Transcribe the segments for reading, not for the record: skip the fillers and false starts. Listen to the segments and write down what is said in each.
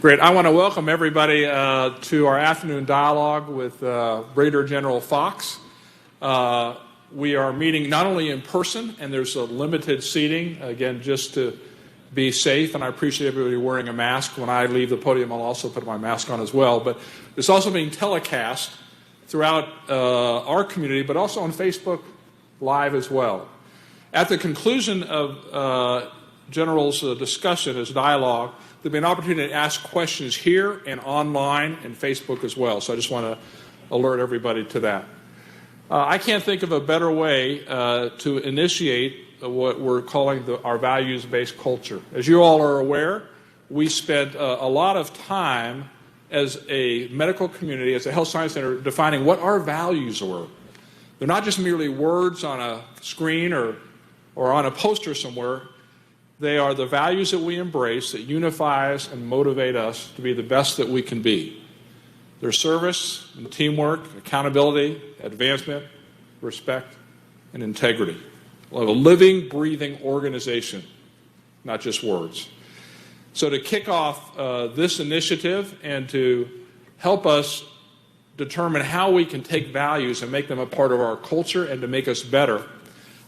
Great. I want to welcome everybody to our afternoon dialogue with Brigadier General Fox. We are meeting not only in person, and there's a limited seating, again, just to be safe, and I appreciate everybody wearing a mask. When I leave the podium, I'll also put my mask on as well. But it's also being telecast throughout our community, but also on Facebook Live as well. At the conclusion of General's discussion, his dialogue, there'll be an opportunity to ask questions here and online and Facebook as well. So I just want to alert everybody to that. I can't think of a better way to initiate what we're calling our values-based culture. As you all are aware, we spent a lot of time as a medical community, as a health science center, defining what our values were. They're not just merely words on a screen or on a poster somewhere. They are the values that we embrace that unify us and motivate us to be the best that we can be. They're service and teamwork, accountability, advancement, respect, and integrity. A living, breathing organization, not just words. So to kick off this initiative and to help us determine how we can take values and make them a part of our culture and to make us better,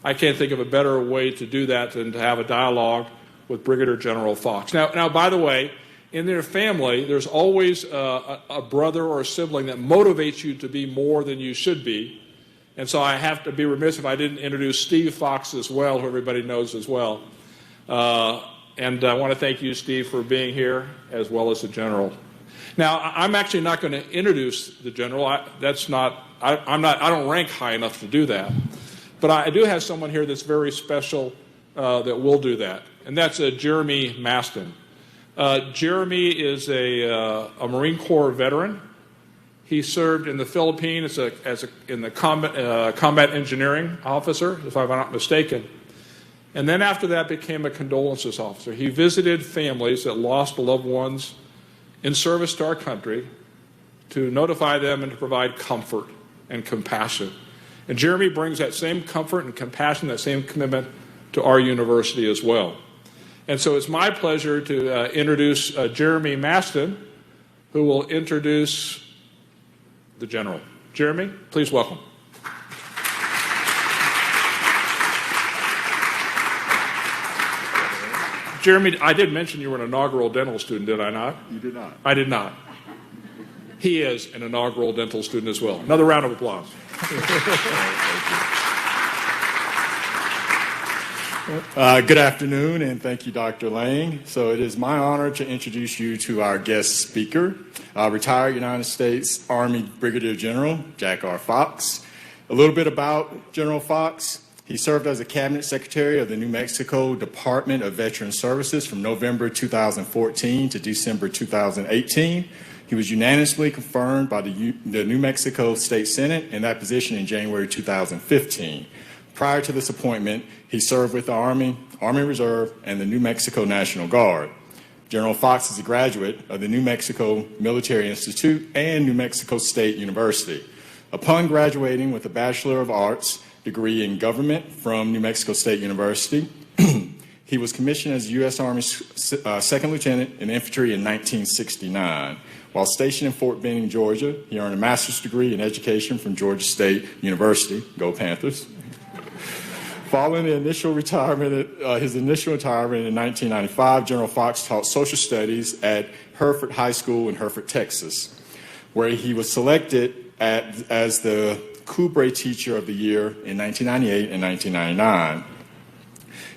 I can't think of a better way to do that than to have a dialogue with Brigadier General Fox. Now, by the way, in their family, there's always a brother or a sibling that motivates you to be more than you should be. And so I have to be remiss if I didn't introduce Steve Fox as well, who everybody knows as well. And I want to thank you, Steve, for being here, as well as the General. Now, I'm actually not going to introduce the General. I don't rank high enough to do that. But I do have someone here that's very special that will do that, and that's Jeremy Maston. Jeremy is a Marine Corps veteran. He served in the Philippines in the combat engineering officer, if I'm not mistaken, and then after that became a condolences officer. He visited families that lost loved ones in service to our country to notify them and to provide comfort and compassion. And Jeremy brings that same comfort and compassion, that same commitment to our university as well. And so it's my pleasure to introduce Jeremy Maston, who will introduce the General. Jeremy, please welcome. Jeremy, I did mention you were an inaugural dental student, did I not? You did not. I did not. He is an inaugural dental student as well. Another round of applause. Good afternoon, and thank you, Dr. Lang. So it is my honor to introduce you to our guest speaker, retired United States Army Brigadier General Jack R. Fox. A little bit about General Fox. He served as a cabinet secretary of the New Mexico Department of Veteran Services from November 2014 to December 2018. He was unanimously confirmed by the New Mexico State Senate in that position in January 2015. Prior to this appointment, he served with the Army Reserve, and the New Mexico National Guard. General Fox is a graduate of the New Mexico Military Institute and New Mexico State University. Upon graduating with a Bachelor of Arts degree in government from New Mexico State University, he was commissioned as U.S. Army's second lieutenant in infantry in 1969. While stationed in Fort Benning, Georgia, he earned a master's degree in education from Georgia State University. Go Panthers. Following his initial retirement in 1995, General Fox taught social studies at Hereford High School in Hereford, Texas, where he was selected as the Coubre Teacher of the Year in 1998 and 1999.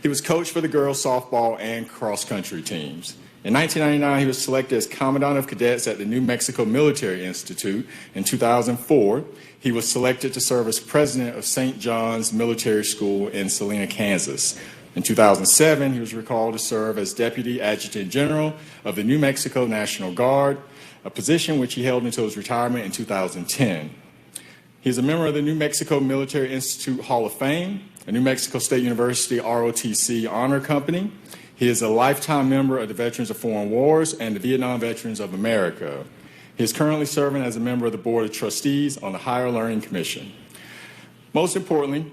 He was coached for the girls' softball and cross-country teams. In 1999, he was selected as Commandant of Cadets at the New Mexico Military Institute. In 2004, he was selected to serve as president of St. John's Military School in Salina, Kansas. In 2007, he was recalled to serve as Deputy Adjutant General of the New Mexico National Guard, a position which he held until his retirement in 2010. He is a member of the New Mexico Military Institute Hall of Fame, a New Mexico State University ROTC Honor Company. He is a lifetime member of the Veterans of Foreign Wars and the Vietnam Veterans of America. He is currently serving as a member of the Board of Trustees on the Higher Learning Commission. Most importantly,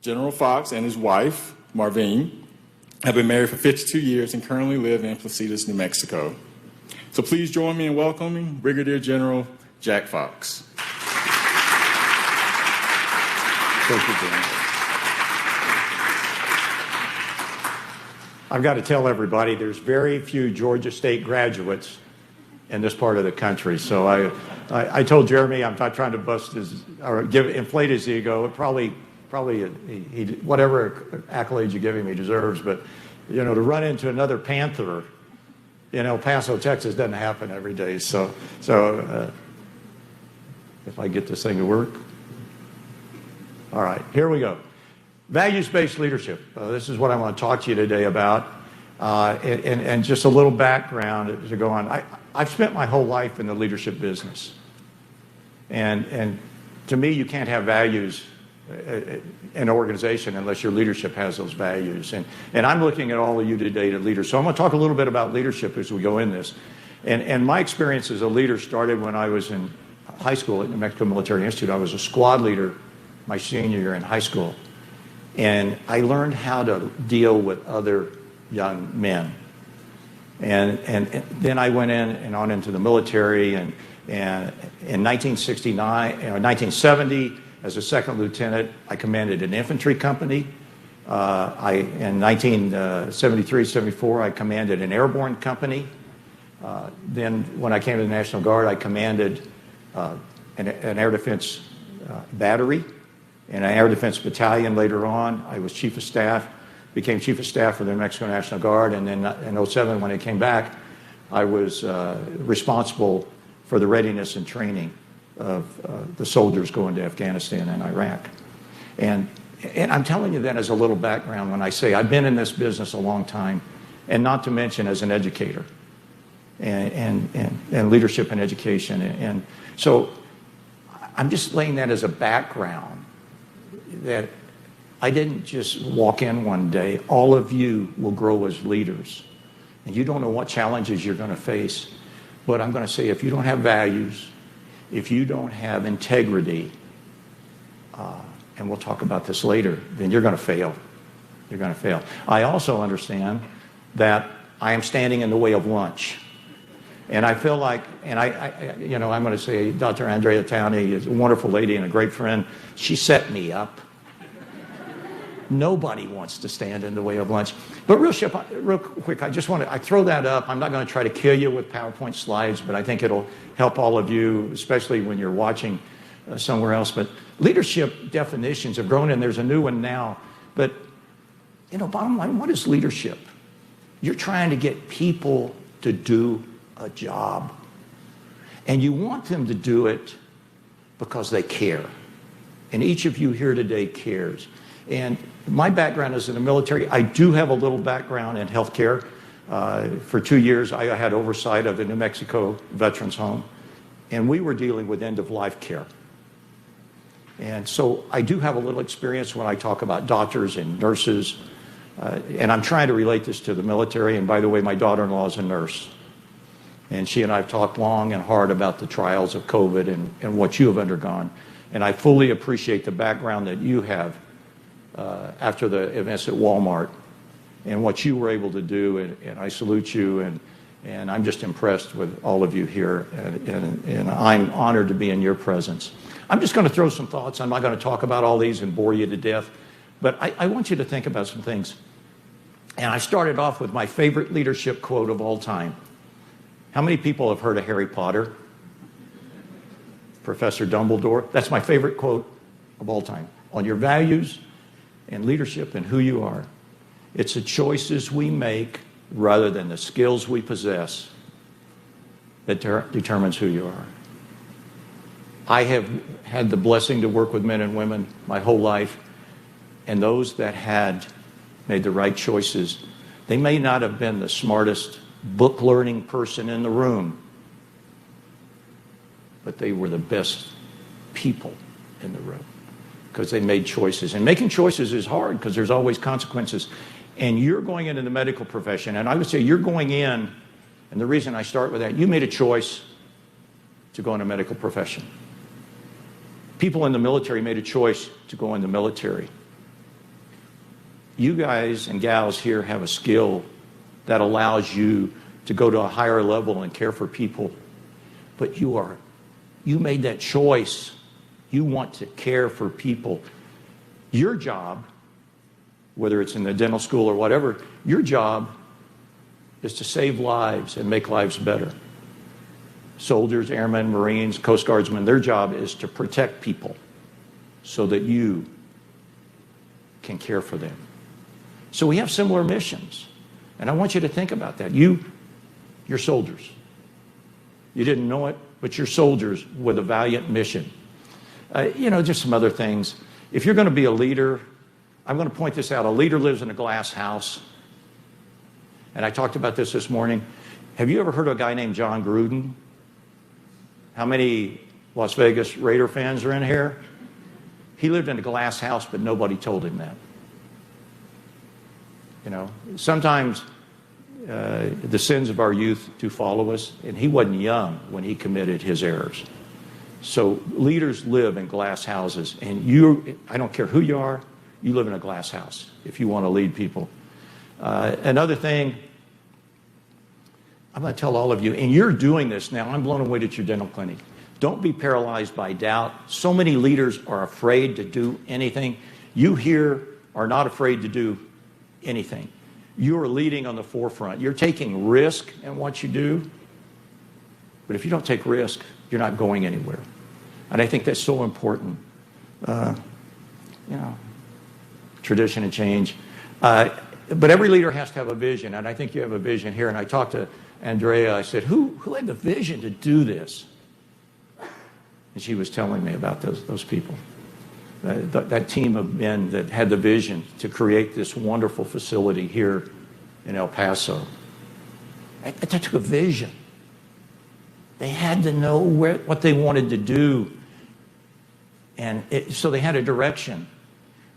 General Fox and his wife, Marvine, have been married for 52 years and currently live in Placitas, New Mexico. So please join me in welcoming Brigadier General Jack Fox. Thank you, General. I've got to tell everybody there's very few Georgia State graduates in this part of the country. So I told Jeremy I'm not trying to bust his or inflate his ego. Probably he whatever accolades you give him he deserves. But you know, to run into another Panther in El Paso, Texas, doesn't happen every day. So if I get this thing to work, all right, here we go. Values-based leadership. This is what I want to talk to you today about, and just a little background to go on. I've spent my whole life in the leadership business, and to me, you can't have values in an organization unless your leadership has those values. And I'm looking at all of you today to leaders. So I'm going to talk a little bit about leadership as we go in this. And my experience as a leader started when I was in high school at New Mexico Military Institute. I was a squad leader my senior year in high school. And I learned how to deal with other young men. And then I went in and on into the military. And in 1970, as a second lieutenant, I commanded an infantry company. In 1973-74, I commanded an airborne company. Then when I came to the National Guard, I commanded an air defense battery and an air defense battalion later on. I was chief of staff, became chief of staff for the New Mexico National Guard, and then in 2007, when I came back, I was responsible for the readiness and training of the soldiers going to Afghanistan and Iraq. And I'm telling you that as a little background when I say I've been in this business a long time, and not to mention as an educator and leadership and education. And so I'm just laying that as a background that I didn't just walk in one day. All of you will grow as leaders. And you don't know what challenges you're going to face. But I'm going to say if you don't have values, if you don't have integrity, and we'll talk about this later, then you're going to fail. You're going to fail. I also understand that I am standing in the way of lunch. And I feel like, and I'm going to say Dr. Andrea Towney is a wonderful lady and a great friend. She set me up. Nobody wants to stand in the way of lunch. But real quick, I throw that up. I'm not going to try to kill you with PowerPoint slides, but I think it'll help all of you, especially when you're watching somewhere else. But leadership definitions have grown, and there's a new one now. But, bottom line, what is leadership? You're trying to get people to do a job. And you want them to do it because they care. And each of you here today cares. And my background is in the military. I do have a little background in healthcare. For 2 years, I had oversight of the New Mexico Veterans Home. And we were dealing with end-of-life care. And so I do have a little experience when I talk about doctors and nurses. And I'm trying to relate this to the military. And by the way, my daughter-in-law is a nurse. And she and I have talked long and hard about the trials of COVID and what you have undergone. And I fully appreciate the background that you have after the events at Walmart and what you were able to do. And I salute you. And I'm just impressed with all of you here. And I'm honored to be in your presence. I'm just going to throw some thoughts. I'm not going to talk about all these and bore you to death. But I want you to think about some things. And I started off with my favorite leadership quote of all time. How many people have heard of Harry Potter? Professor Dumbledore. That's my favorite quote of all time. On your values and leadership and who you are. It's the choices we make rather than the skills we possess that determines who you are. I have had the blessing to work with men and women my whole life, and those that had made the right choices, they may not have been the smartest book-learning person in the room, but they were the best people in the room because they made choices. And making choices is hard because there's always consequences. And you're going into the medical profession, and I would say you're going in, and the reason I start with that, you made a choice to go in a medical profession. People in the military made a choice to go in the military. You guys and gals here have a skill that allows you to go to a higher level and care for people. But you made that choice. You want to care for people. Your job, whether it's in the dental school or whatever, your job is to save lives and make lives better. Soldiers, airmen, Marines, Coast Guardsmen, their job is to protect people so that you can care for them. So we have similar missions. And I want you to think about that. You're soldiers. You didn't know it, but you're soldiers with a valiant mission. Just some other things. If you're going to be a leader, I'm going to point this out. A leader lives in a glass house. And I talked about this morning. Have you ever heard of a guy named John Gruden? How many Las Vegas Raider fans are in here? He lived in a glass house, but nobody told him that. Sometimes the sins of our youth do follow us, and he wasn't young when he committed his errors. So leaders live in glass houses, and I don't care who you are, you live in a glass house if you want to lead people. Another thing, I'm going to tell all of you, and you're doing this now, I'm blown away at your dental clinic. Don't be paralyzed by doubt. So many leaders are afraid to do anything. You here are not afraid to do anything. You are leading on the forefront. You're taking risk in what you do. But if you don't take risk, you're not going anywhere. And I think that's so important. Tradition and change. But every leader has to have a vision, and I think you have a vision here. And I talked to Andrea. I said, who had the vision to do this? And she was telling me about those people. That team of men that had the vision to create this wonderful facility here in El Paso. That took a vision. They had to know what they wanted to do. And so they had a direction.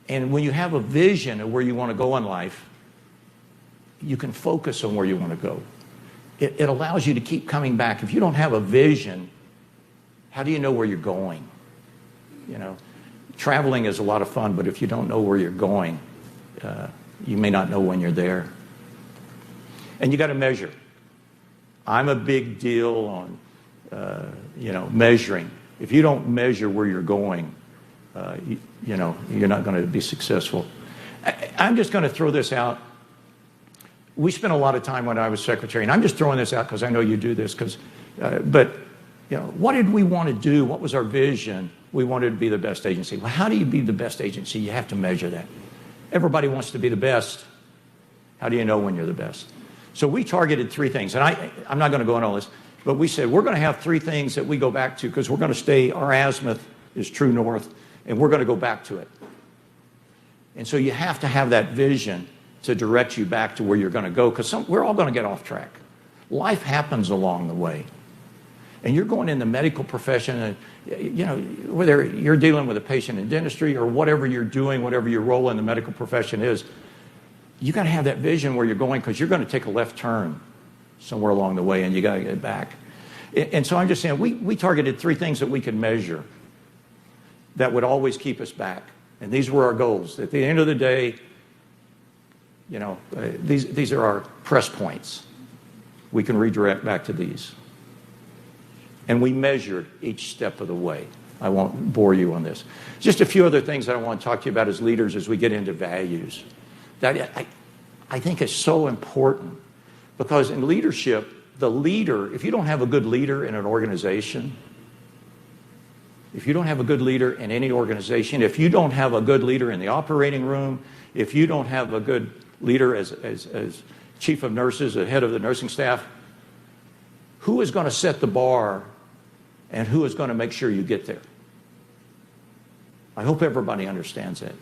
And when you have a vision of where you want to go in life, you can focus on where you want to go. It allows you to keep coming back. If you don't have a vision, how do you know where you're going? Traveling is a lot of fun, but if you don't know where you're going, you may not know when you're there. And you got to measure. I'm a big deal on, measuring. If you don't measure where you're going, you're not going to be successful. I'm just going to throw this out. We spent a lot of time when I was secretary, and I'm just throwing this out because I know you do this. What did we want to do? What was our vision? We wanted to be the best agency. Well, how do you be the best agency? You have to measure that. Everybody wants to be the best. How do you know when you're the best? So we targeted 3 things, and I'm not going to go into all this, but we said we're going to have 3 things that we go back to because we're going to stay, our azimuth is true north, and we're going to go back to it. And so you have to have that vision to direct you back to where you're going to go because we're all going to get off track. Life happens along the way. And you're going in the medical profession, and whether you're dealing with a patient in dentistry or whatever you're doing, whatever your role in the medical profession is, you got to have that vision where you're going because you're going to take a left turn somewhere along the way, and you got to get back. And so I'm just saying, we targeted 3 things that we could measure that would always keep us back, and these were our goals. At the end of the day, these are our press points. We can redirect back to these. And we measured each step of the way. I won't bore you on this. Just a few other things that I want to talk to you about as leaders as we get into values. That I think is so important because in leadership, the leader, if you don't have a good leader in an organization, if you don't have a good leader in any organization, if you don't have a good leader in the operating room, if you don't have a good leader as chief of nurses, the head of the nursing staff, who is going to set the bar and who is going to make sure you get there? I hope everybody understands that.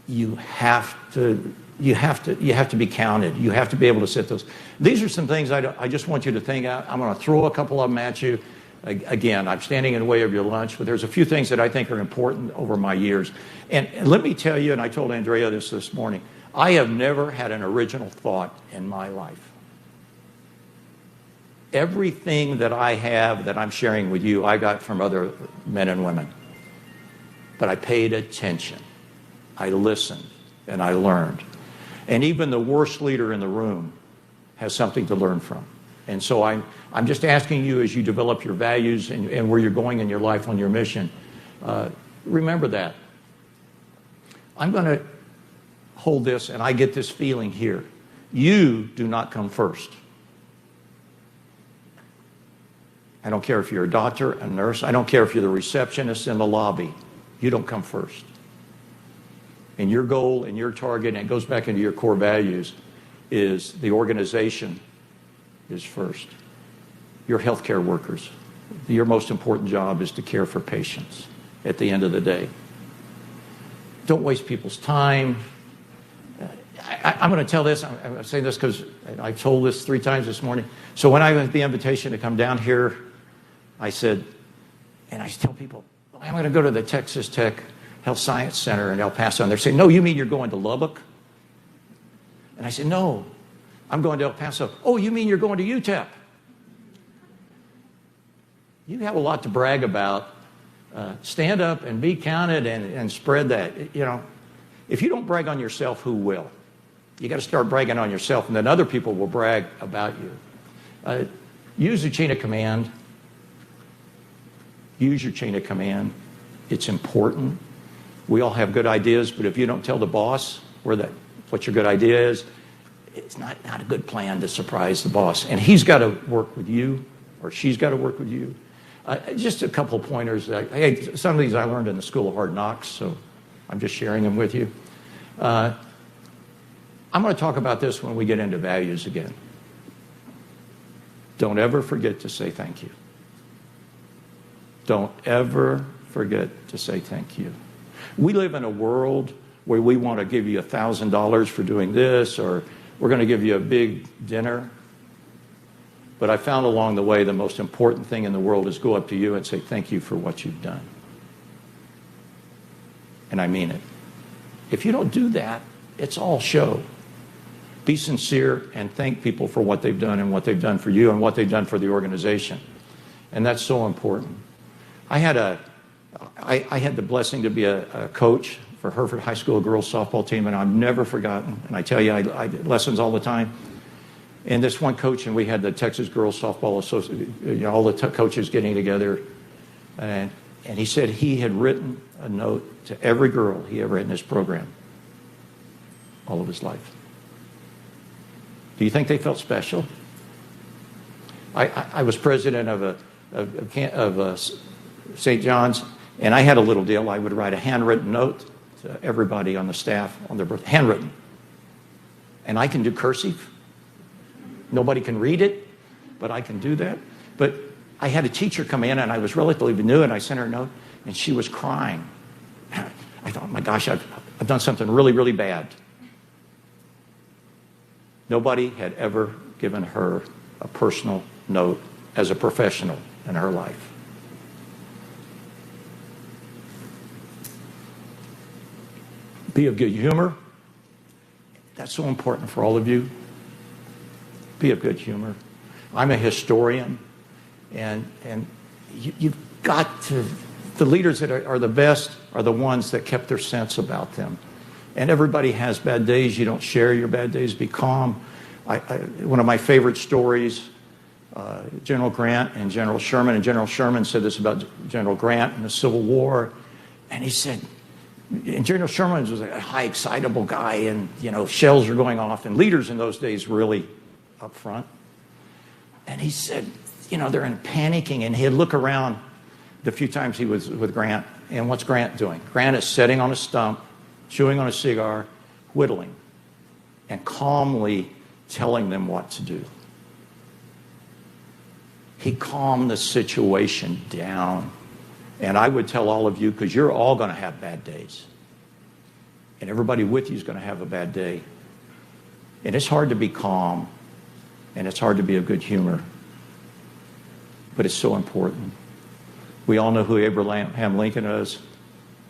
You have to be counted. You have to be able to set those. These are some things I just want you to think out. I'm going to throw a couple of them at you. Again, I'm standing in the way of your lunch, but there's a few things that I think are important over my years. And let me tell you, and I told Andrea this morning, I have never had an original thought in my life. Everything that I have that I'm sharing with you, I got from other men and women. But I paid attention. I listened and I learned. And even the worst leader in the room has something to learn from. And so I'm just asking you, as you develop your values and where you're going in your life on your mission, remember that. I'm going to hold this, and I get this feeling here. You do not come first. I don't care if you're a doctor, a nurse. I don't care if you're the receptionist in the lobby. You don't come first. And your goal and your target, and it goes back into your core values, is the organization is first. Your healthcare workers, your most important job is to care for patients at the end of the day. Don't waste people's time. I'm going to tell this. I'm saying this because I've told this 3 times this morning. So when I got the invitation to come down here, I said, and I tell people, I'm going to go to the Texas Tech Health Science Center in El Paso. And they're saying, no, you mean you're going to Lubbock? And I said, no, I'm going to El Paso. Oh, you mean you're going to UTEP? You have a lot to brag about. Stand up and be counted and spread that. You know, if you don't brag on yourself, who will? You got to start bragging on yourself, and then other people will brag about you. Use the chain of command. Use your chain of command. It's important. We all have good ideas, but if you don't tell the boss what your good idea is, it's not a good plan to surprise the boss. And he's got to work with you, or she's got to work with you. Just a couple of pointers. Hey, some of these I learned in the School of Hard Knocks, so I'm just sharing them with you. I'm going to talk about this when we get into values again. Don't ever forget to say thank you. Don't ever forget to say thank you. We live in a world where we want to give you $1,000 for doing this, or we're going to give you a big dinner. But I found along the way the most important thing in the world is go up to you and say thank you for what you've done. And I mean it. If you don't do that, it's all show. Be sincere and thank people for what they've done and what they've done for you and what they've done for the organization. And that's so important. I had the blessing to be a coach for Hereford High School girls softball team, and I've never forgotten. And I tell you, I did lessons all the time. And this one coach, and we had the Texas Girls Softball Association, all the coaches getting together. And he said he had written a note to every girl he ever had in his program all of his life. Do you think they felt special? I was president of St. John's, and I had a little deal. I would write a handwritten note to everybody on the staff on their birthday, handwritten. And I can do cursive. Nobody can read it, but I can do that. But I had a teacher come in, and I was relatively new, and I sent her a note, and she was crying. I thought, my gosh, I've done something really, really bad. Nobody had ever given her a personal note as a professional in her life. Be of good humor. That's so important for all of you. Be of good humor. I'm a historian, and you've got to, the leaders that are the best are the ones that kept their sense about them. And everybody has bad days. You don't share your bad days. Be calm. One of my favorite stories, General Grant and General Sherman, and General Sherman said this about General Grant in the Civil War, and he said, and General Sherman was a high, excitable guy, and, shells are going off, and leaders in those days really up front. And he said, they're in panicking, and he'd look around the few times he was with Grant, and what's Grant doing? Grant is sitting on a stump, chewing on a cigar, whittling, and calmly telling them what to do. He calmed the situation down. And I would tell all of you, because you're all going to have bad days. And everybody with you is going to have a bad day. And it's hard to be calm. And it's hard to be of good humor. But it's so important. We all know who Abraham Lincoln is.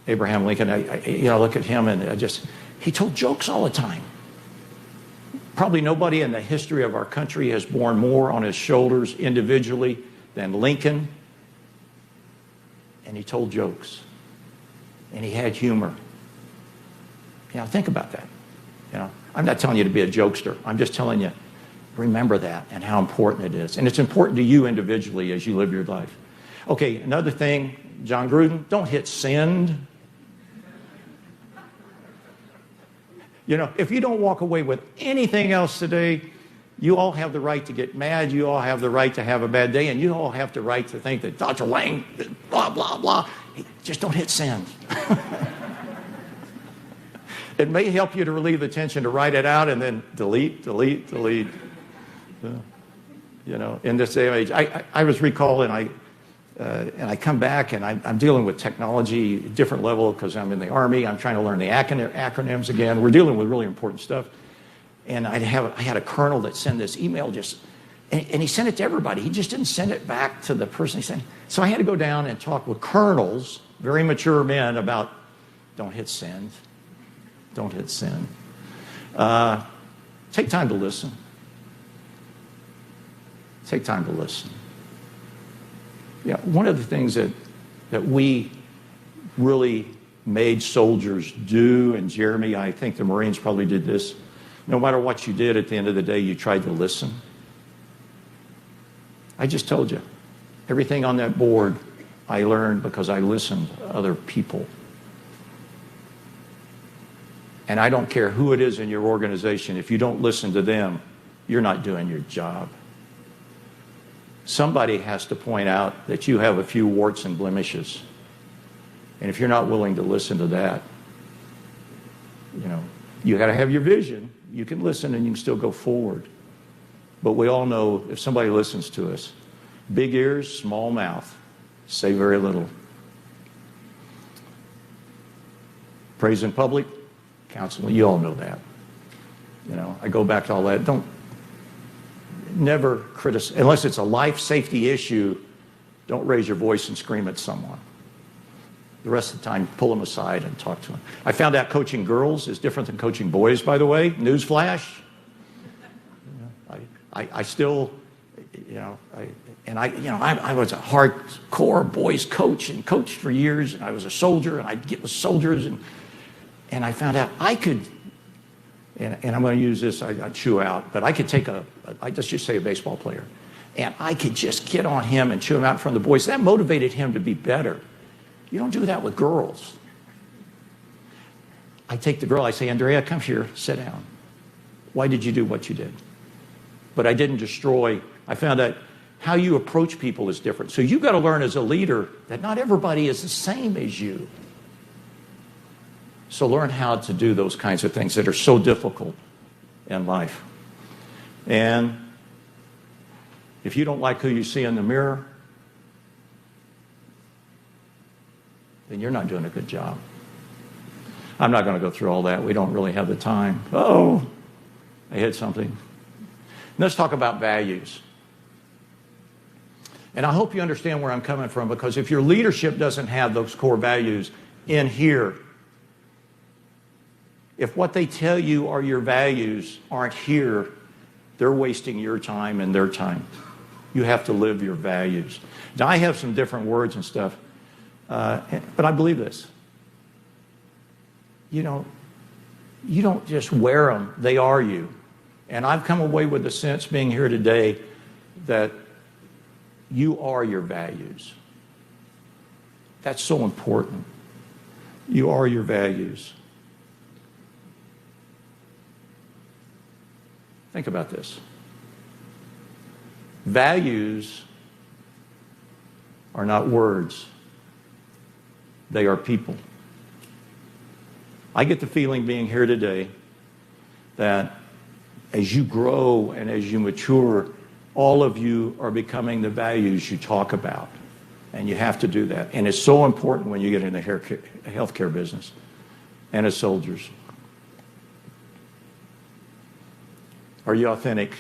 Abraham Lincoln, I look at him and he told jokes all the time. Probably nobody in the history of our country has borne more on his shoulders individually than Lincoln. And he told jokes. And he had humor. Think about that. I'm not telling you to be a jokester. I'm just telling you, Remember that and how important it is. And it's important to you individually as you live your life. Okay, another thing, John Gruden, don't hit send. You know, if you don't walk away with anything else today, you all have the right to get mad. You all have the right to have a bad day. And you all have the right to think that Dr. Lang, blah, blah, blah. Just don't hit send. It may help you to relieve the tension to write it out and then delete, delete, delete. You know, in this day and age, I was recalling, and I come back and I'm dealing with technology, different level, because I'm in the Army. I'm trying to learn the acronyms again. We're dealing with really important stuff. And I had a colonel that sent this email and he sent it to everybody. He just didn't send it back to the person he sent. So I had to go down and talk with colonels, very mature men, about don't hit send. Don't hit send. Take time to listen. Take time to listen. Yeah, one of the things that we really made soldiers do, and Jeremy, I think the Marines probably did this, no matter what you did, at the end of the day, you tried to listen. I just told you, everything on that board I learned because I listened to other people. And I don't care who it is in your organization, if you don't listen to them, you're not doing your job. Somebody has to point out that you have a few warts and blemishes. And if you're not willing to listen to that, you know, you got to have your vision. You can listen and you can still go forward. But we all know if somebody listens to us, big ears, small mouth, say very little. Praise in public, counsel, you all know that. You know, I go back to all that. Never criticize, unless it's a life safety issue, don't raise your voice and scream at someone. The rest of the time, pull them aside and talk to them. I found out coaching girls is different than coaching boys, by the way. Newsflash. I still, I was a hardcore boys coach and coached for years, and I was a soldier, and I'd get with soldiers, and I found out I could, and I'm going to use this, I chew out, but I could take let's just say a baseball player, and I could just get on him and chew him out in front of the boys. That motivated him to be better. You don't do that with girls. I take the girl, I say, Andrea, come here, sit down. Why did you do what you did? But I didn't destroy. I found out how you approach people is different. So you've got to learn as a leader that not everybody is the same as you. So learn how to do those kinds of things that are so difficult in life. And if you don't like who you see in the mirror, then you're not doing a good job. I'm not going to go through all that. We don't really have the time. Oh, I hit something. Let's talk about values. And I hope you understand where I'm coming from, because if your leadership doesn't have those core values in here, if what they tell you are your values aren't here, they're wasting your time and their time. You have to live your values. Now, I have some different words and stuff, but I believe this. You don't just wear them, they are you. And I've come away with the sense, being here today, that you are your values. That's so important. You are your values. Think about this. Values are not words. They are people. I get the feeling, being here today, that as you grow and as you mature, all of you are becoming the values you talk about. And you have to do that. And it's so important when you get in the healthcare business and as soldiers. Are you authentic?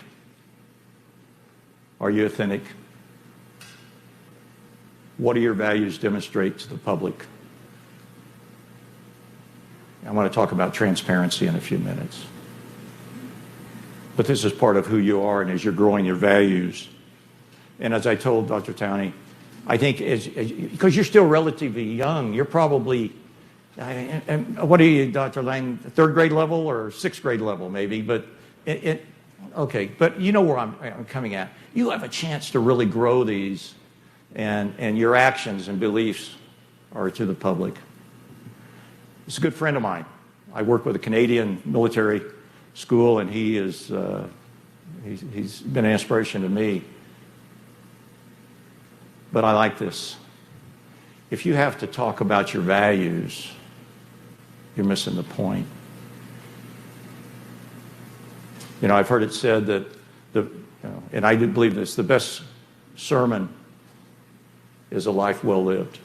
Are you authentic? What do your values demonstrate to the public? I want to talk about transparency in a few minutes. But this is part of who you are, and as you're growing your values. And as I told Dr. Towney, I think because you're still relatively young, you're probably, what are you, Dr. Lang, third grade level or sixth grade level maybe, but Okay, but you know where I'm coming at. You have a chance to really grow these, and your actions and beliefs are to the public. It's a good friend of mine. I work with a Canadian military school, and he's been an inspiration to me. But I like this. If you have to talk about your values, you're missing the point. You know, I've heard it said that and I do believe this, the best sermon is a life well lived.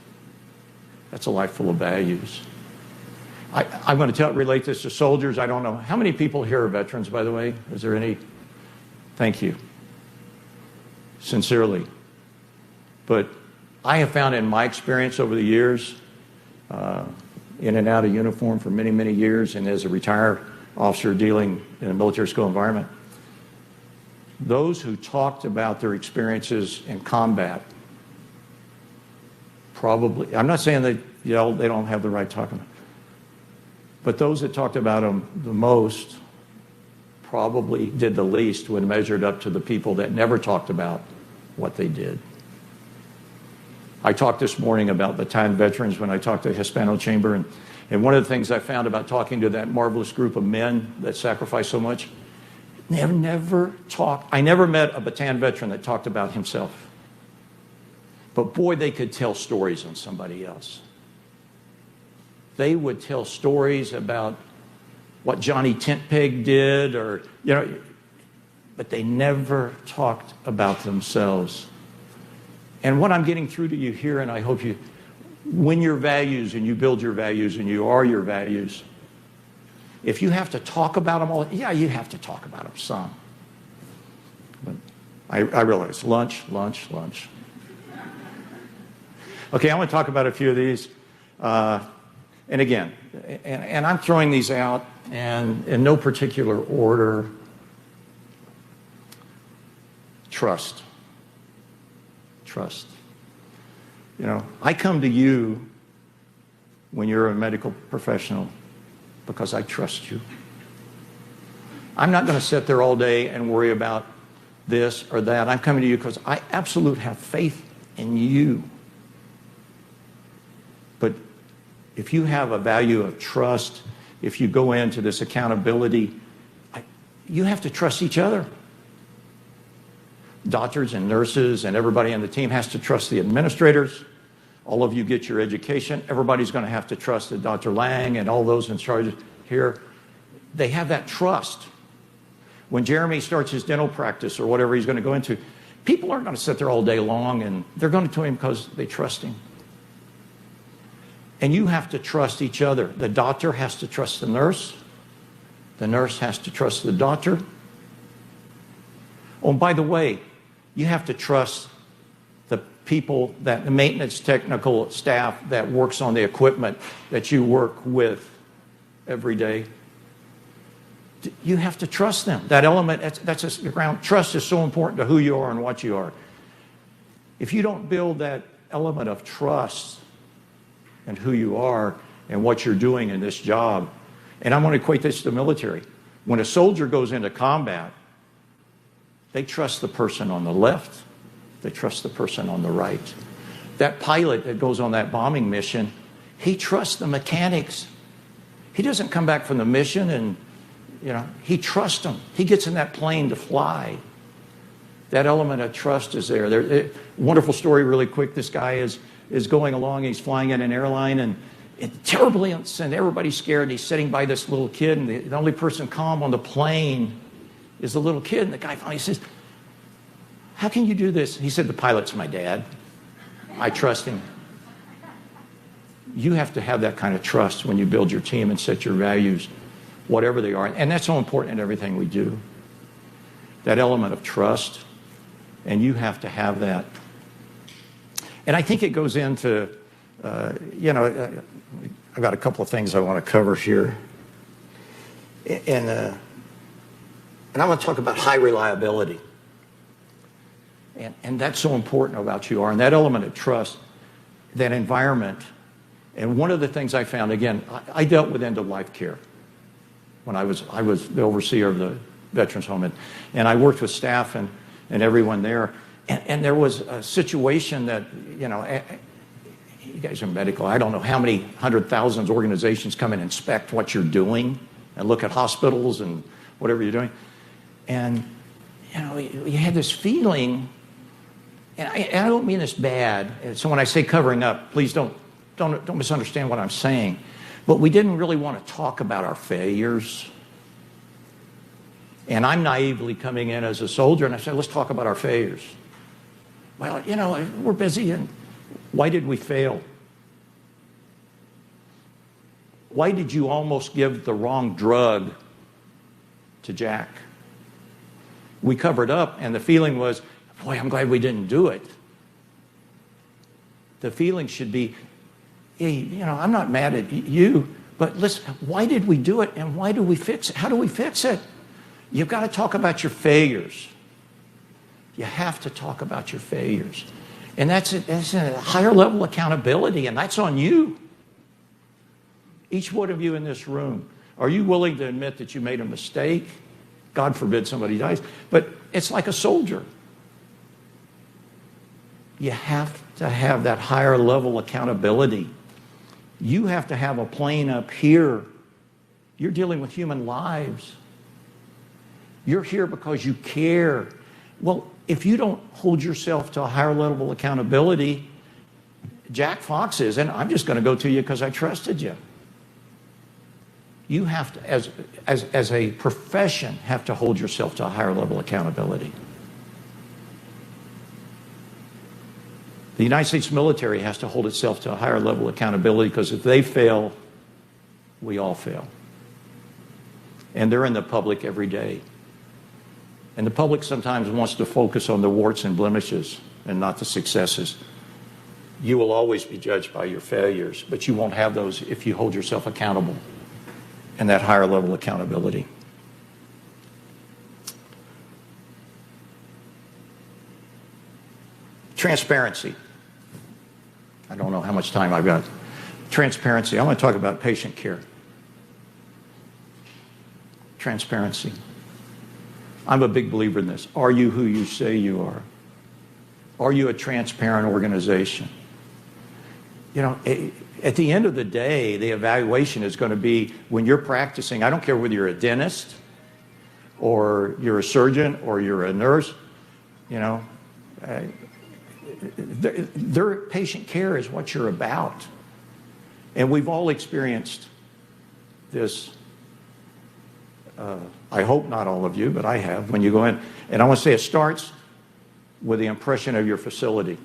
That's a life full of values. I'm going to relate this to soldiers. I don't know. How many people here are veterans, by the way? Is there any? Thank you. Sincerely. But I have found in my experience over the years, in and out of uniform for many, many years, and as a retired officer dealing in a military school environment, those who talked about their experiences in combat probably, I'm not saying they don't have the right to talk about it, but those that talked about them the most probably did the least when measured up to the people that never talked about what they did. I talked this morning about battalion veterans when I talked to the Hispano Chamber, and one of the things I found about talking to that marvelous group of men that sacrificed so much, I never met a battalion veteran that talked about himself. But boy, they could tell stories on somebody else. They would tell stories about what Johnny Tentpeg did, but they never talked about themselves. And what I'm getting through to you here, and I hope you, when your values and you build your values and you are your values, if you have to talk about them all, yeah, you have to talk about them some. But I realize lunch. Okay, I want to talk about a few of these. And again, and I'm throwing these out and in no particular order. Trust. You know, I come to you when you're a medical professional because I trust you. I'm not going to sit there all day and worry about this or that. I'm coming to you because I absolutely have faith in you. But if you have a value of trust, if you go into this accountability, you have to trust each other. Doctors and nurses and everybody on the team has to trust the administrators. All of you get your education. Everybody's going to have to trust that Dr. Lang and all those in charge here. They have that trust. When Jeremy starts his dental practice or whatever he's going to go into, people aren't going to sit there all day long, and they're going to him because they trust him. And you have to trust each other. The doctor has to trust the nurse. The nurse has to trust the doctor. Oh, and by the way, you have to trust the people, the maintenance technical staff that works on the equipment that you work with every day. You have to trust them. That element, that's the ground. Trust is so important to who you are and what you are. If you don't build that element of trust and who you are and what you're doing in this job, and I'm going to equate this to the military. When a soldier goes into combat, they trust the person on the left. They trust the person on the right. That pilot that goes on that bombing mission, he trusts the mechanics. He doesn't come back from the mission and, he trusts them. He gets in that plane to fly. That element of trust is there. Wonderful story really quick. This guy is going along. He's flying in an airline and terribly, and everybody's scared. He's sitting by this little kid, and the only person calm on the plane is the little kid. And the guy finally says, "How can you do this?" He said, "The pilot's my dad. I trust him." You have to have that kind of trust when you build your team and set your values, whatever they are. And that's so important in everything we do. That element of trust. And you have to have that. And I think it goes into, I've got a couple of things I want to cover here. And I want to talk about high reliability. And that's so important about you are. And that element of trust, that environment. And one of the things I found, again, I dealt with end-of-life care when I was the overseer of the veterans home, and I worked with staff and everyone there, and there was a situation that, you know, you guys are medical. I don't know how many 100,000 organizations come and inspect what you're doing and look at hospitals and whatever you're doing. And, you know, you had this feeling, and I don't mean this bad. So when I say covering up, please don't misunderstand what I'm saying. But we didn't really want to talk about our failures. And I'm naively coming in as a soldier, and I said, let's talk about our failures. Well, you know, we're busy, and why did we fail? Why did you almost give the wrong drug to Jack? We covered up, and the feeling was, boy, I'm glad we didn't do it. The feeling should be, hey, you know, I'm not mad at you, but listen, why did we do it, and why do we fix it? How do we fix it? You've got to talk about your failures. You have to talk about your failures. And that's a higher level accountability, and that's on you. Each one of you in this room, are you willing to admit that you made a mistake? God forbid somebody dies. But it's like a soldier. You have to have that higher level accountability. You have to have a plane up here. You're dealing with human lives. You're here because you care. Well, if you don't hold yourself to a higher level of accountability, Jack Fox is, and I'm just going to go to you because I trusted you. You have to, as a profession, have to hold yourself to a higher level of accountability. The United States military has to hold itself to a higher level of accountability, because if they fail, we all fail. And they're in the public every day. And the public sometimes wants to focus on the warts and blemishes and not the successes. You will always be judged by your failures, but you won't have those if you hold yourself accountable and that higher level of accountability. Transparency. I don't know how much time I've got. Transparency. I want to talk about patient care. Transparency. I'm a big believer in this. Are you who you say you are? Are you a transparent organization? You know, at the end of the day, the evaluation is going to be when you're practicing. I don't care whether you're a dentist or you're a surgeon or you're a nurse, you know, their patient care is what you're about. And we've all experienced this. I hope not all of you, but I have, when you go in. And I want to say it starts with the impression of your facility,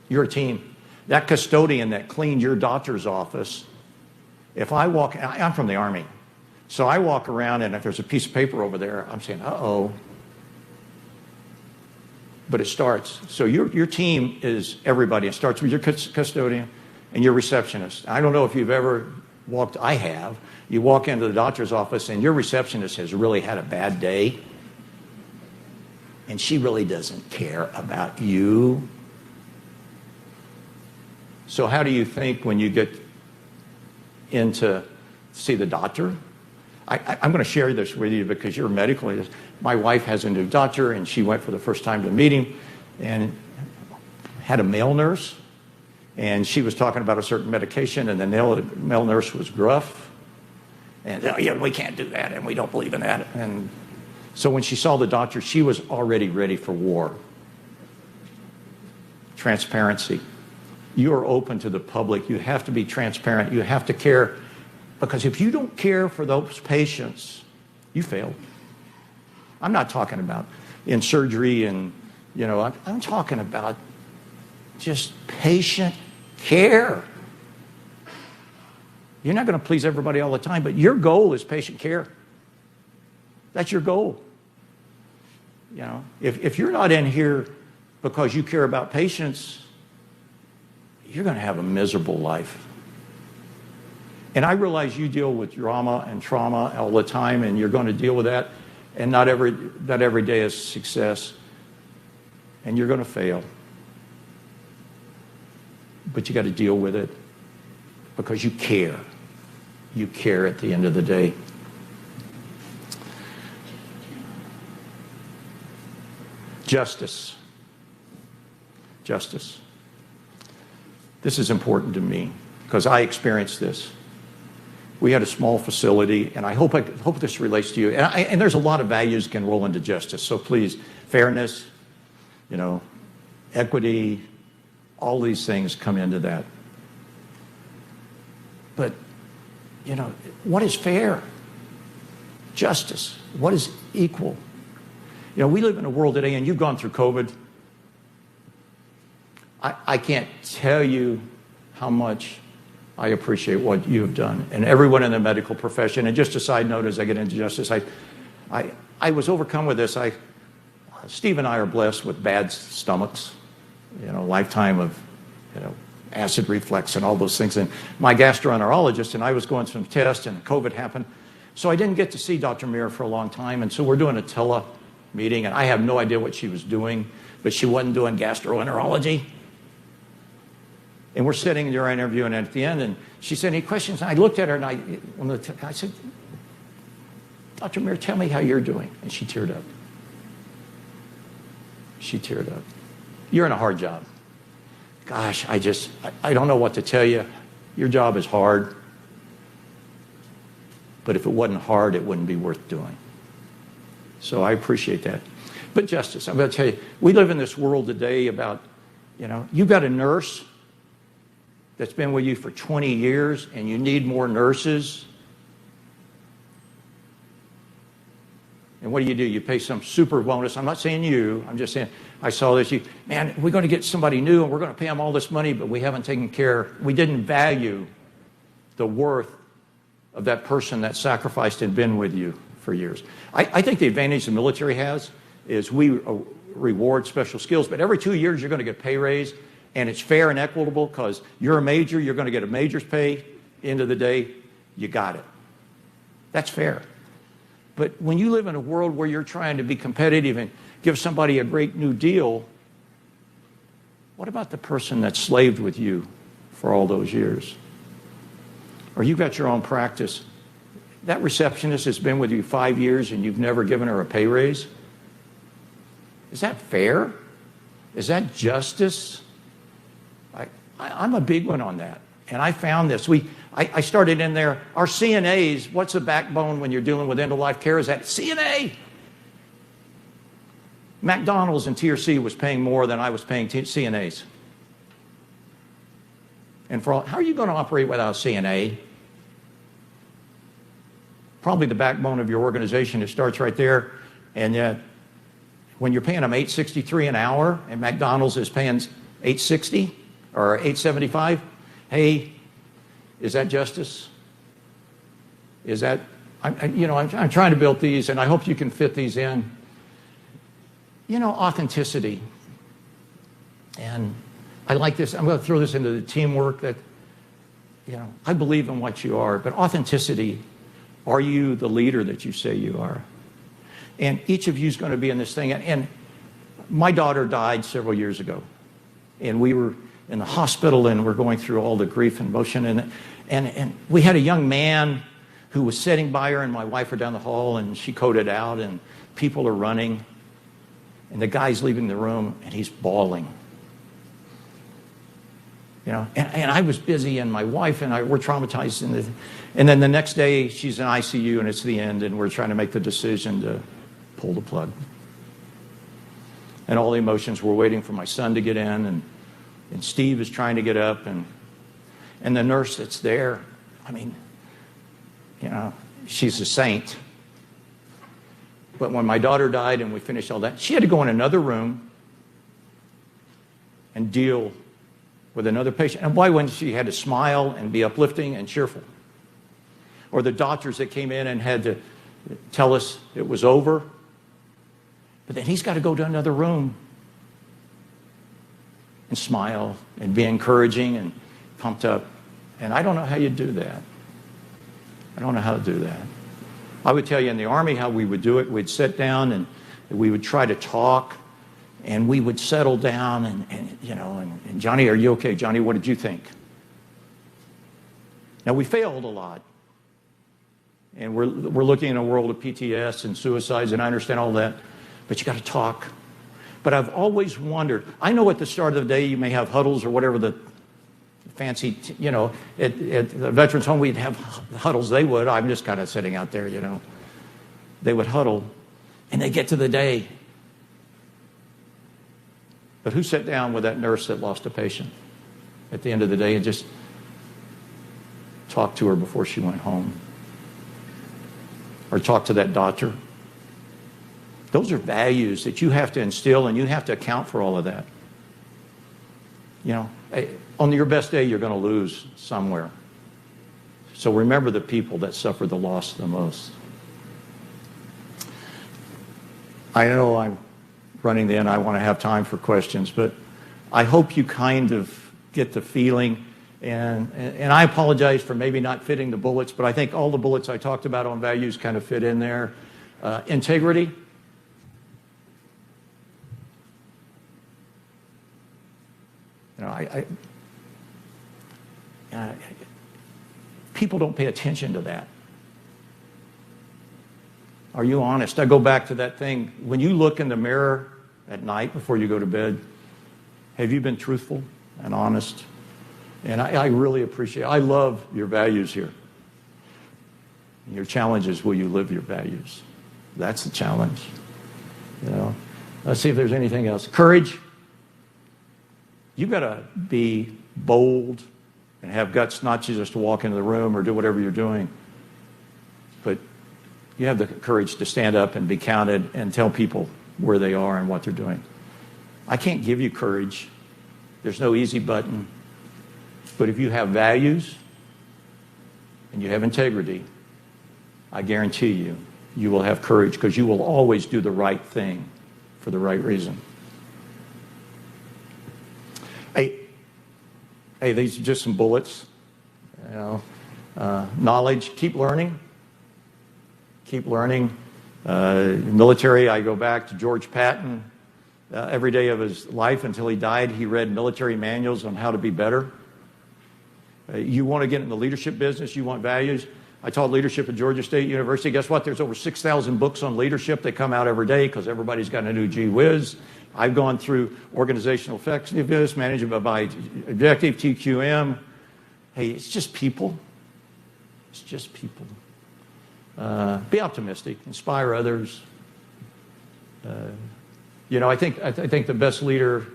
your team. That custodian that cleaned your doctor's office, if I walk, I'm from the Army, so I walk around, and if there's a piece of paper over there, I'm saying, uh-oh. But it starts. So your team is everybody. It starts with your custodian and your receptionist. I don't know if you've ever walked, I have. You walk into the doctor's office and your receptionist has really had a bad day, and she really doesn't care about you. So how do you think when you get in to see the doctor? I'm going to share this with you because you're medical. My wife has a new doctor, and she went for the first time to meet him and had a male nurse, and she was talking about a certain medication, and the male nurse was gruff. And, oh, yeah, we can't do that, and we don't believe in that. And so when she saw the doctor, she was already ready for war. Transparency. You are open to the public. You have to be transparent. You have to care, because if you don't care for those patients, you failed. I'm not talking about in surgery and, you know, I'm talking about just patient care. You're not going to please everybody all the time, but your goal is patient care. That's your goal. You know, if you're not in here because you care about patients, you're going to have a miserable life. And I realize you deal with drama and trauma all the time, and you're going to deal with that, and not every day is success, and you're going to fail. But you got to deal with it because you care. You care at the end of the day. Justice. Justice. This is important to me because I experienced this. We had a small facility, and I hope this relates to you. And there's a lot of values that can roll into justice. So please, fairness, equity, all these things come into that. But, what is fair? Justice. What is equal? We live in a world today, and you've gone through COVID. I can't tell you how much I appreciate what you have done, and everyone in the medical profession. And just a side note, as I get into justice, I was overcome with this. Steve and I are blessed with bad stomachs, lifetime of, acid reflux and all those things. And my gastroenterologist and I was going some tests, and COVID happened, so I didn't get to see Dr. Muir for a long time. And so we're doing a tele meeting, and I have no idea what she was doing, but she wasn't doing gastroenterology. And we're sitting there interviewing at the end, and she said, any questions? And I looked at her, and I said, Dr. Muir, tell me how you're doing. And she teared up. She teared up. You're in a hard job. Gosh, I don't know what to tell you. Your job is hard. But if it wasn't hard, it wouldn't be worth doing. So I appreciate that. But justice, I'm going to tell you, we live in this world today about, you've got a nurse that's been with you for 20 years and you need more nurses. And what do? You pay some super bonus. I'm not saying you. I'm just saying I saw this. Man, we're going to get somebody new and we're going to pay them all this money, but we haven't taken care. We didn't value the worth of that person that sacrificed and been with you for years. I think the advantage the military has is we reward special skills, but every 2 years you're going to get a pay raise. And it's fair and equitable because you're a major, you're going to get a major's pay. End of the day, you got it. That's fair. But when you live in a world where you're trying to be competitive and give somebody a great new deal, what about the person that slaved with you for all those years? Or you've got your own practice. That receptionist has been with you 5 years and you've never given her a pay raise? Is that fair? Is that justice? I'm a big one on that. And I found this. I started in there. Our CNAs, what's the backbone when you're dealing with end-of-life care? Is that CNA. McDonald's and TRC was paying more than I was paying CNAs. And how are you going to operate without CNA? Probably the backbone of your organization. It starts right there. And yet, when you're paying them $8.63 an hour and McDonald's is paying $8.60 or $8.75, hey, is that justice? Is that, I'm trying to build these, and I hope you can fit these in. Authenticity. And I like this. I'm going to throw this into the teamwork that, I believe in what you are, but authenticity. Are you the leader that you say you are? And each of you is going to be in this thing. And my daughter died several years ago. And we were in the hospital and we're going through all the grief and emotion. And we had a young man who was sitting by her and my wife are down the hall and she coded out and people are running. And the guy's leaving the room and he's bawling. And I was busy and my wife and I were traumatized. And then the next day she's in ICU and it's the end and we're trying to make the decision to pull the plug. And all the emotions, we're waiting for my son to get in and Steve is trying to get up and the nurse that's there, she's a saint. But when my daughter died and we finished all that, she had to go in another room and deal with another patient. And why wouldn't she had to smile and be uplifting and cheerful? Or the doctors that came in and had to tell us it was over. But then he's got to go to another room and smile and be encouraging and pumped up. And I don't know how you do that. I don't know how to do that. I would tell you in the Army how we would do it. We'd sit down and we would try to talk and we would settle down and Johnny, are you okay? Johnny, what did you think? Now, we failed a lot. And we're looking in a world of PTS and suicides, and I understand all that. But you got to talk. But I've always wondered, I know at the start of the day you may have huddles or whatever the fancy, at the Veterans Home we'd have huddles. They would. I'm just kind of sitting out there, They would huddle, and they get to the day. But who sat down with that nurse that lost a patient at the end of the day and just talked to her before she went home? Or talked to that doctor? Those are values that you have to instill, and you have to account for all of that. On your best day, you're going to lose somewhere. So remember the people that suffer the loss the most. I know I'm running the end. I want to have time for questions, but I hope you kind of get the feeling, and I apologize for maybe not fitting the bullets, but I think all the bullets I talked about on values kind of fit in there. Integrity. People don't pay attention to that. Are you honest? I go back to that thing. When you look in the mirror at night before you go to bed, have you been truthful and honest? And I really appreciate it. I love your values here. Your challenge is, will you live your values? That's the challenge. Let's see if there's anything else. Courage. You've got to be bold and have guts not just to walk into the room or do whatever you're doing, but you have the courage to stand up and be counted and tell people where they are and what they're doing. I can't give you courage. There's no easy button. But if you have values and you have integrity, I guarantee you, you will have courage, because you will always do the right thing for the right reason. Hey, these are just some bullets. Knowledge, keep learning. Keep learning. Military, I go back to George Patton. Every day of his life until he died, he read military manuals on how to be better. You want to get in the leadership business, you want values. I taught leadership at Georgia State University. Guess what? There's over 6,000 books on leadership. They come out every day because everybody's got a new gee whiz. I've gone through organizational effectiveness, management by objective, TQM. Hey, it's just people. It's just people. Be optimistic. Inspire others. I think the best leader,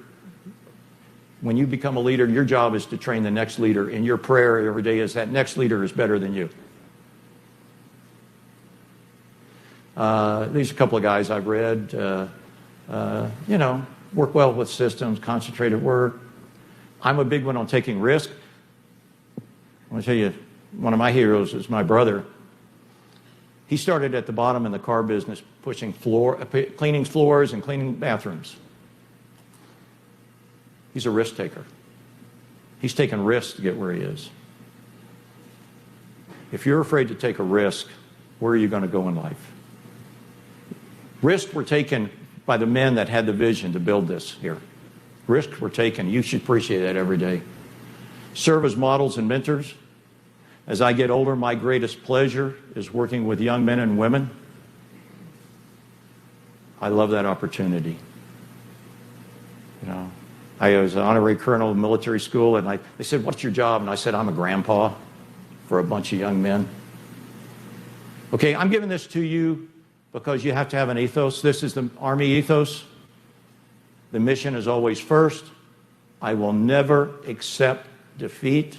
when you become a leader, your job is to train the next leader. And your prayer every day is that next leader is better than you. These are a couple of guys I've read. Work well with systems, concentrated work. I'm a big one on taking risk. I want to tell you, one of my heroes is my brother. He started at the bottom in the car business, cleaning floors and cleaning bathrooms. He's a risk taker. He's taken risks to get where he is. If you're afraid to take a risk, where are you going to go in life? Risks were taken by the men that had the vision to build this here. Risks were taken. You should appreciate that every day. Serve as models and mentors. As I get older, my greatest pleasure is working with young men and women. I love that opportunity. I was an honorary colonel in military school, and they said, "What's your job?" And I said, "I'm a grandpa for a bunch of young men." Okay, I'm giving this to you because you have to have an ethos. This is the Army ethos. The mission is always first. I will never accept defeat.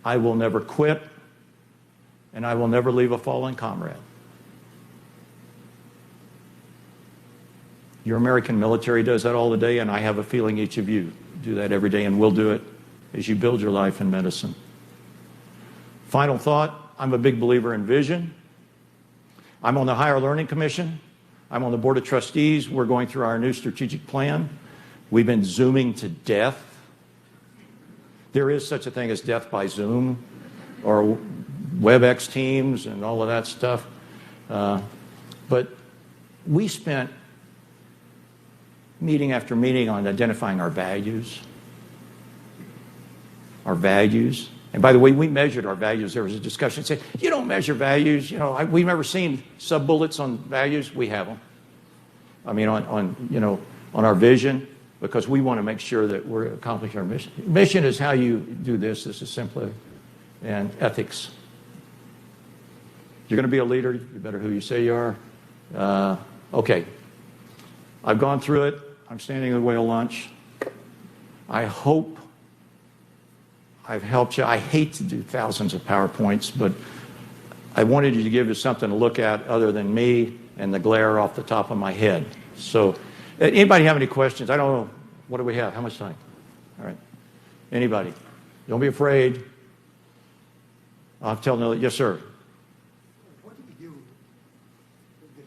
I will never quit. And I will never leave a fallen comrade. Your American military does that all the day, and I have a feeling each of you do that every day, and will do it as you build your life in medicine. Final thought, I'm a big believer in vision. I'm on the Higher Learning Commission. I'm on the Board of Trustees. We're going through our new strategic plan. We've been Zooming to death. There is such a thing as death by Zoom or WebEx Teams and all of that stuff. But we spent meeting after meeting on identifying our values. Our values. And by the way, we measured our values. There was a discussion saying, you don't measure values. We've never seen sub-bullets on values. We have them. I mean, on our vision, because we want to make sure that we're accomplishing our mission. Mission is how you do this. This is simply, and ethics. You're going to be a leader. You better who you say you are. Okay. I've gone through it. I'm standing in the way of lunch. I hope I've helped you. I hate to do thousands of PowerPoints, but I wanted you to give you something to look at other than me and the glare off the top of my head. So, anybody have any questions? I don't know. What do we have? How much time? All right. Anybody? Don't be afraid. I'll tell no. Yes, sir. What do we do when the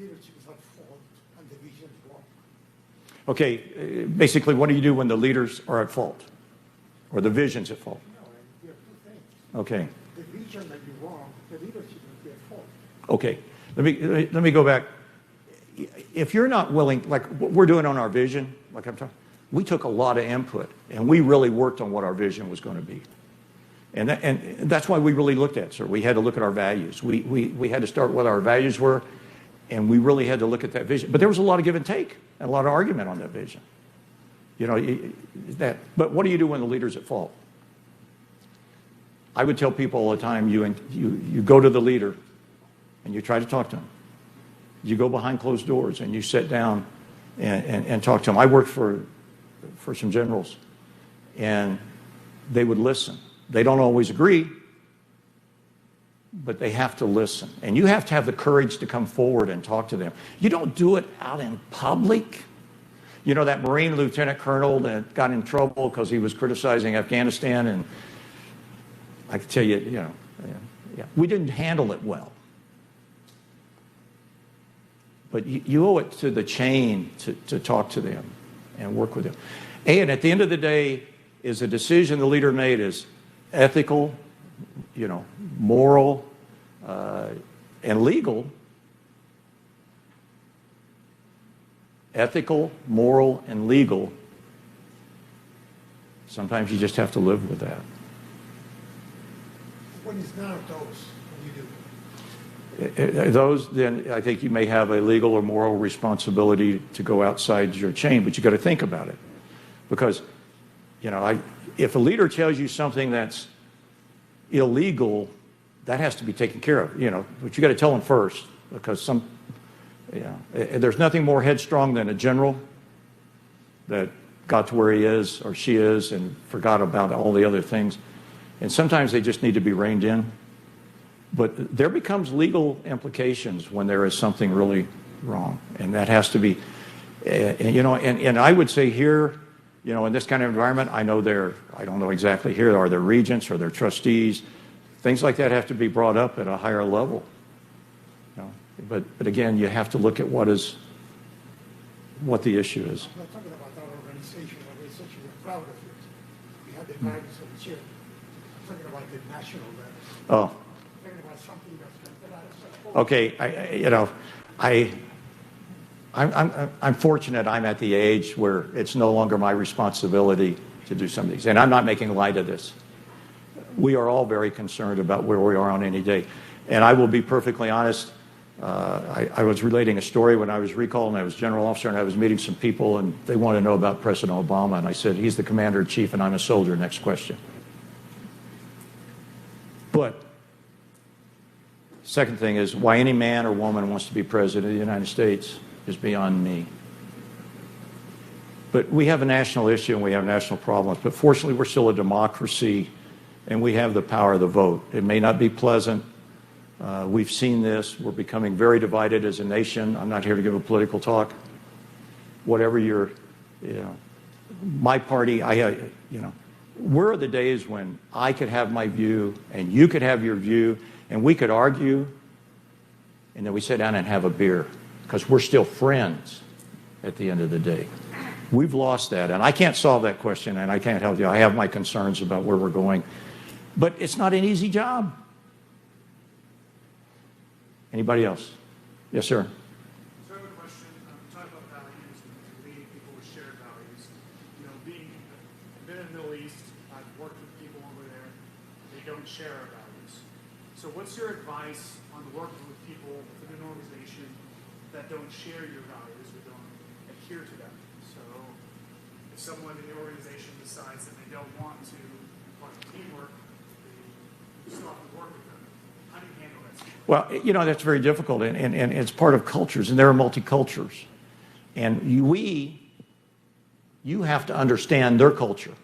leadership is at fault and the vision is wrong? Okay. Basically, what do you do when the leaders are at fault or the vision's at fault? No, there are two things. Okay. The vision may be wrong, the leadership may be at fault. Okay. Let me go back. If you're not willing, like what we're doing on our vision, like I'm talking, we took a lot of input and we really worked on what our vision was going to be. And that's why we really looked at it, sir. We had to look at our values. We had to start what our values were, and we really had to look at that vision. But there was a lot of give and take and a lot of argument on that vision. You know, but what do you do when the leader's at fault? I would tell people all the time, you go to the leader and you try to talk to him. You go behind closed doors and you sit down and talk to him. I worked for some generals, and they would listen. They don't always agree, but they have to listen. And you have to have the courage to come forward and talk to them. You don't do it out in public. You know, that Marine lieutenant colonel that got in trouble because he was criticizing Afghanistan, and I can tell you, we didn't handle it well. But you owe it to the chain to talk to them and work with them. And at the end of the day, is the decision the leader made is ethical, moral, and legal. Ethical, moral, and legal. Sometimes you just have to live with that. When it's none of those, what do you do? Those, then I think you may have a legal or moral responsibility to go outside your chain, but you got to think about it. Because, if a leader tells you something that's illegal, that has to be taken care of, but you got to tell them first, because there's nothing more headstrong than a general that got to where he is or she is and forgot about all the other things. And sometimes they just need to be reined in. But there becomes legal implications when there is something really wrong. And that has to be, and I would say here, in this kind of environment, I don't know exactly here, are there regents, are there trustees? Things like that have to be brought up at a higher level. But again, you have to look at what the issue is. I'm not talking about our organization. We're proud of it. We have the values of the chair. I'm talking about the national values. Oh. I'm talking about something that's I'm fortunate I'm at the age where it's no longer my responsibility to do some of these. And I'm not making light of this. We are all very concerned about where we are on any day. And I will be perfectly honest. I was relating a story when I was recalled and I was general officer and I was meeting some people and they wanted to know about President Obama. And I said, he's the commander-in-chief and I'm a soldier. Next question. But second thing is why any man or woman wants to be president of the United States is beyond me. But we have a national issue and we have national problems. But fortunately, we're still a democracy and we have the power of the vote. It may not be pleasant. We've seen this. We're becoming very divided as a nation. I'm not here to give a political talk. Whatever my party, where are the days when I could have my view and you could have your view and we could argue and then we sit down and have a beer because we're still friends at the end of the day. We've lost that, and I can't solve that question, and I can't help you. I have my concerns about where we're going, but it's not an easy job. Anybody else? Yes, sir. So I have a question. Talk about values and leading people with shared values. I've been in the Middle East. I've worked with people over there. They don't share our values. So what's your advice on working with people within an organization that don't share your values or don't adhere to them. So if someone in the organization decides that they don't want to be part of teamwork, you still have to work with them. How do you handle that situation? Well, that's very difficult, and it's part of cultures, and there are multi-cultures. And you have to understand their culture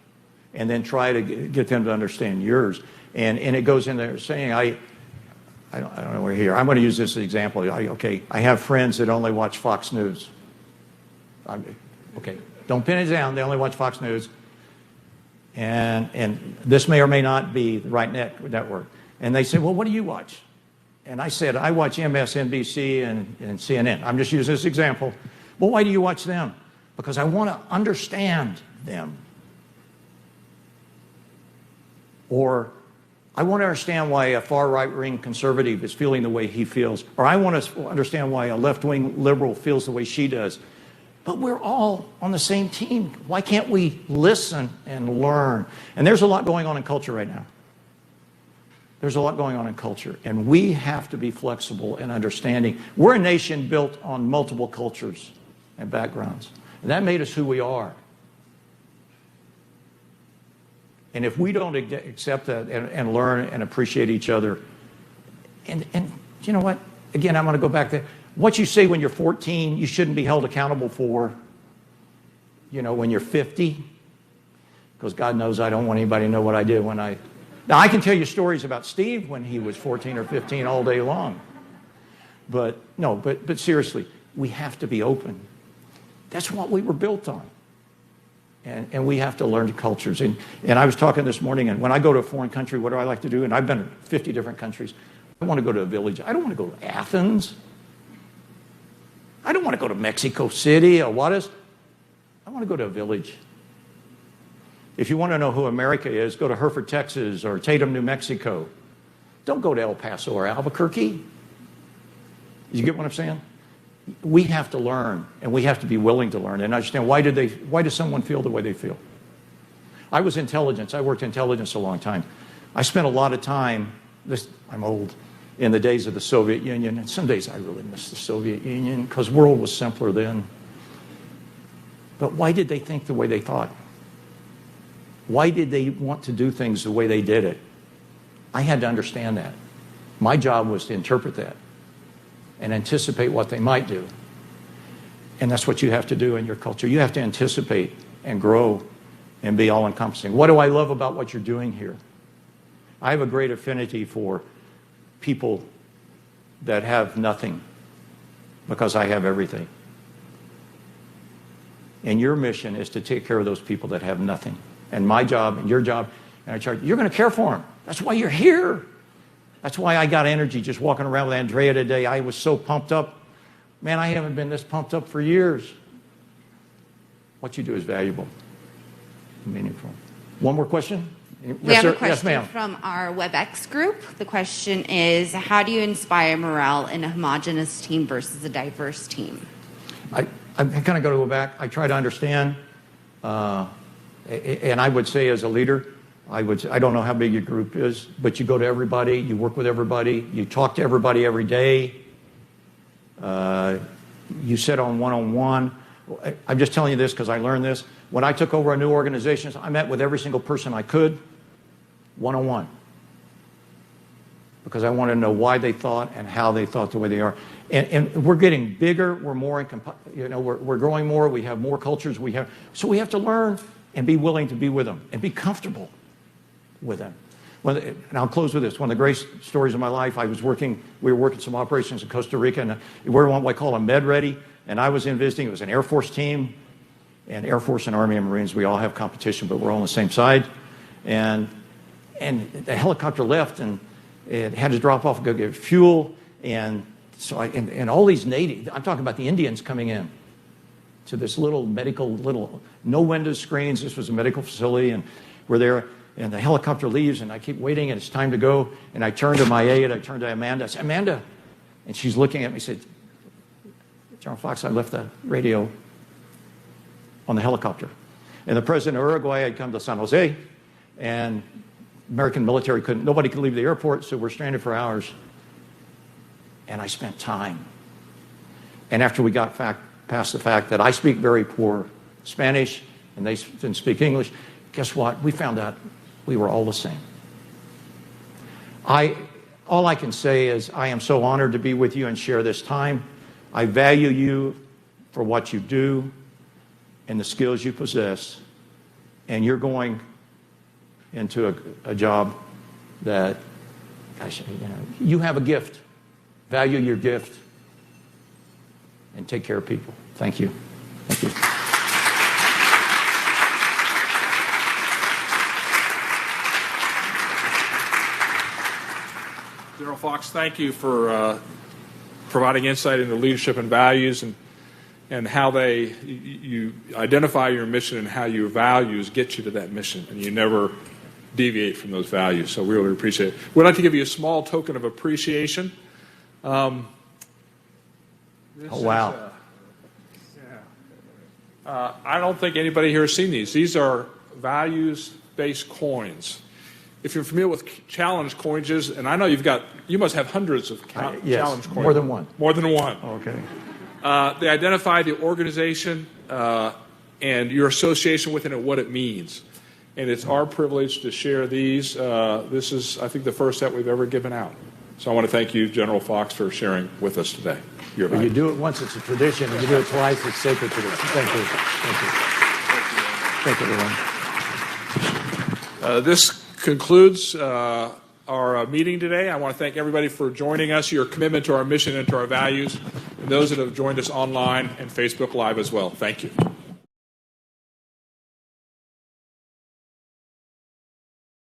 and then try to get them to understand yours. And it goes in there saying, I don't know where here. I'm going to use this as an example. I have friends that only watch Fox News. Okay, don't pin it down. They only watch Fox News. And this may or may not be the right network. And they say, well, what do you watch? And I said, I watch MSNBC and CNN. I'm just using this example. Well, why do you watch them? Because I want to understand them. Or I want to understand why a far right-wing conservative is feeling the way he feels. Or I want to understand why a left-wing liberal feels the way she does. But we're all on the same team. Why can't we listen and learn? And there's a lot going on in culture right now. There's a lot going on in culture. And we have to be flexible and understanding. We're a nation built on multiple cultures and backgrounds. And that made us who we are. And if we don't accept that and learn and appreciate each other, and you know what? Again, I'm going to go back to what you say when you're 14, you shouldn't be held accountable for, when you're 50. Because God knows I don't want anybody to know what I did when I... Now, I can tell you stories about Steve when he was 14 or 15 all day long. But seriously, we have to be open. That's what we were built on. And we have to learn cultures. And I was talking this morning, and when I go to a foreign country, what do I like to do? And I've been in 50 different countries. I want to go to a village. I don't want to go to Athens. I don't want to go to Mexico City or what is. I want to go to a village. If you want to know who America is, go to Hereford, Texas, or Tatum, New Mexico. Don't go to El Paso or Albuquerque. You get what I'm saying? We have to learn, and we have to be willing to learn and understand why does someone feel the way they feel. I was intelligence. I worked intelligence a long time. I spent a lot of time, I'm old, in the days of the Soviet Union, and some days I really miss the Soviet Union because the world was simpler then. But why did they think the way they thought? Why did they want to do things the way they did it? I had to understand that. My job was to interpret that and anticipate what they might do. And that's what you have to do in your culture. You have to anticipate and grow and be all-encompassing. What do I love about what you're doing here? I have a great affinity for people that have nothing because I have everything. And your mission is to take care of those people that have nothing. And my job and your job, and I charge, you're going to care for them. That's why you're here. That's why I got energy just walking around with Andrea today. I was so pumped up. Man, I haven't been this pumped up for years. What you do is valuable, meaningful. One more question? We have a question yes, ma'am. from our WebEx group. The question is, how do you inspire morale in a homogenous team versus a diverse team? I kind of got to go back. I try to understand, and I would say as a leader, I don't know how big your group is, but you go to everybody, you work with everybody, you talk to everybody every day, you sit on one-on-one. I'm just telling you this because I learned this. When I took over a new organization, I met with every single person I could, one-on-one, because I wanted to know why they thought and how they thought the way they are. And we're getting bigger. We're more, we're growing more. We have more cultures. So we have to learn and be willing to be with them and be comfortable with them. And I'll close with this. One of the great stories of my life, we were working some operations in Costa Rica, and we were what I call a med ready, and I was in visiting. It was an Air Force team, and Air Force and Army and Marines, we all have competition, but we're all on the same side. And the helicopter left, and it had to drop off and go get fuel, and so and all these natives, I'm talking about the Indians coming in to this little no window screens. This was a medical facility, and we're there. And the helicopter leaves, and I keep waiting, and it's time to go. And I turn to my aide, I turn to Amanda. I said, Amanda. And she's looking at me and said, General Fox, I left the radio on the helicopter. And the president of Uruguay had come to San Jose, and American military nobody could leave the airport, so we're stranded for hours. And I spent time. And after we got past the fact that I speak very poor Spanish and they didn't speak English, guess what? We found out we were all the same. All I can say is I am so honored to be with you and share this time. I value you for what you do and the skills you possess. And you're going into a job that, gosh, you have a gift. Value your gift and take care of people. Thank you. Thank you. General Fox, thank you for providing insight into leadership and values and how you identify your mission and how your values get you to that mission, and you never deviate from those values. So we really appreciate it. We'd like to give you a small token of appreciation. Oh, wow. I don't think anybody here has seen these. These are values-based coins. If you're familiar with challenge coinages, and I know you must have hundreds of Yes, challenge coins. more than one. More than one. Okay. They identify the organization and your association with it and what it means. And it's our privilege to share these. This is, I think, the first set we've ever given out. So I want to thank you, General Fox, for sharing with us today. When you do it once, it's a tradition. If you do it twice, it's sacred tradition. Thank you. Thank you. Thank you, everyone. This concludes our meeting today. I want to thank everybody for joining us, your commitment to our mission and to our values, and those that have joined us online and Facebook Live as well. Thank you.